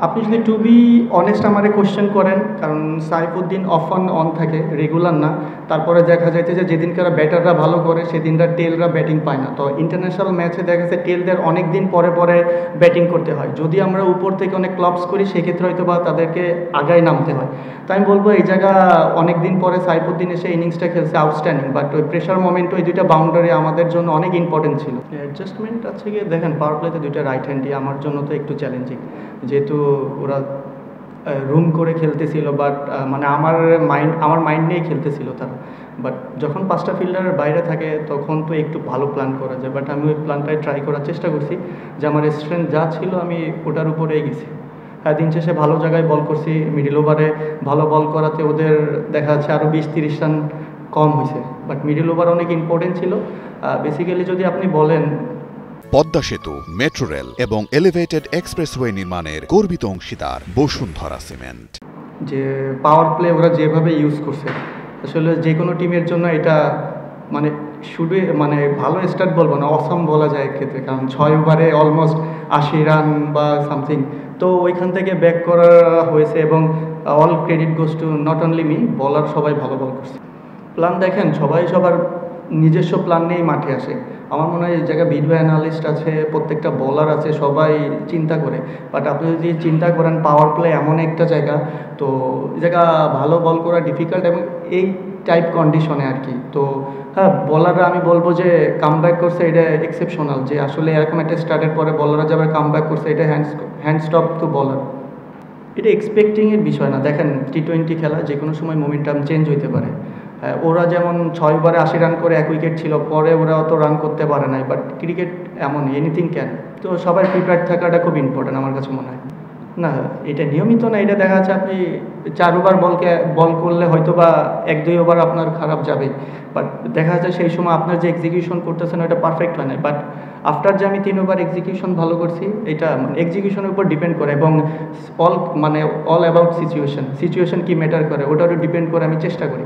আপনি যদি two be honest আমারে কোয়েশ্চেন করেন, কারণ সাইফুদ্দিন অফ অন থাকে, রেগুলার না। তারপরে দেখা যাইতে যে যেদিনকার ব্যাটাররা ভালো করে সেদিনরা টেলরা ব্যাটিং পায় না। তো ইন্টারন্যাশনাল ম্যাচে দেখা যাচ্ছে টেলদের অনেক দিন পরে পরে ব্যাটিং করতে হয়। যদি আমরা উপর থেকে অনেক ক্লাবস করি সেক্ষেত্রে হয়তো বা তাদেরকে আগায় নামতে হয়। তাই আমি বলবো এই জায়গা অনেক দিন পরে সাইফুদ্দিন এসে ইনিংসটা খেলছে আউটস্ট্যান্ডিং, বাট ওই প্রেশার মোমেন্ট ওই দুইটা বাউন্ডারি আমাদের জন্য অনেক ইম্পর্টেন্ট ছিল। অ্যাডজাস্টমেন্ট আছে গিয়ে দেখেন পাওয়ার প্লেতে দুইটা রাইট হ্যান্ডই আমার জন্য তো একটু চ্যালেঞ্জিং, যেহেতু ওরা রুম করে খেলতেছিল, বাট মানে আমার মাইন্ড নিয়েই খেলতেছিল তারা। বাট যখন 5টা ফিল্ডারের বাইরে থাকে তখন তো একটু ভালো প্ল্যান করা যায়, বাট আমি ওই প্ল্যানটাই ট্রাই করার চেষ্টা করছি যে আমার স্ট্রেংথ যা ছিল আমি ওটার উপরেই গেছি। হ্যাঁ, দিন শেষে ভালো জায়গায় বল করছি, মিডিল ওভারে ভালো বল করাতে ওদের দেখা যাচ্ছে আরও 20-30 রান কম হয়েছে, বাট মিডিল ওভার অনেক ইম্পর্টেন্ট ছিল। বেসিক্যালি যদি আপনি বলেন পদ্মা সেতু, মেট্রো রেল এবং এলিভেটেড এক্সপ্রেসওয়ে নির্মাণের গর্বিত অংশীদার বসুন্ধরা সিমেন্ট। যে পাওয়ার প্লে ওরা যেভাবে ইউজ করছে, আসলে যে কোনো টিমের জন্য এটা মানে শুধু মানে ভালো স্টার্ট বলবো না, অসম বলা যায় এক্ষেত্রে, কারণ 6 ওভারে অলমোস্ট 80 রান বা সামথিং। তো ওইখান থেকে ব্যাক করা হয়েছে এবং all credit goes to not only me, বলার সবাই ভালো বল করছে। প্ল্যান দেখেন সবাই সবার নিজস্ব প্ল্যান নিয়েই মাঠে আসে। আমার মনে হয় এই জায়গায় ভিডিও অ্যানালিস্ট আছে, প্রত্যেকটা বলার আছে, সবাই চিন্তা করে। বাট আপনি যদি চিন্তা করেন পাওয়ার প্লে এমন একটা জায়গা, তো এই জায়গা ভালো বল করা ডিফিকাল্ট এবং এই টাইপ কন্ডিশনে আর কি। তো হ্যাঁ, বলাররা আমি বলবো যে কামব্যাক করছে, এটা এক্সেপশনাল যে আসলে এরকম একটা স্টার্টের পরে বলাররা যে আবার কামব্যাক করছে, এটা হ্যান্ড স্টপ টু বলার। এটা এক্সপেক্টিংয়ের বিষয় না। দেখেন টি-20 খেলা যে কোনো সময় মোমেন্টাম চেঞ্জ হইতে পারে। ওরা যেমন 6 ওভারে 80 রান করে 1 উইকেট ছিল, পরে ওরা অত রান করতে পারে নাই, বাট ক্রিকেট এমন এনিথিং ক্যান। তো সবার প্রিপেয়ার্ড থাকাটা খুব ইম্পর্টেন্ট আমার কাছে মনে হয়। না, এটা নিয়মিত না, এটা দেখা যাচ্ছে আপনি 4 ওভার বল করলে হয়তো বা 1-2 ওভার আপনার খারাপ যাবে, বাট দেখা যাচ্ছে সেই সময় আপনার যে এক্সিকিউশন করতেছেন ওটা পারফেক্ট হয় না। বাট আফটার যে আমি 3 ওভার এক্সিকিউশন ভালো করছি, এটা এক্সিকিউশনের উপর ডিপেন্ড করে এবং অল অ্যাবাউট সিচুয়েশন কি ম্যাটার করে ওটারও ডিপেন্ড করে আমি চেষ্টা করি।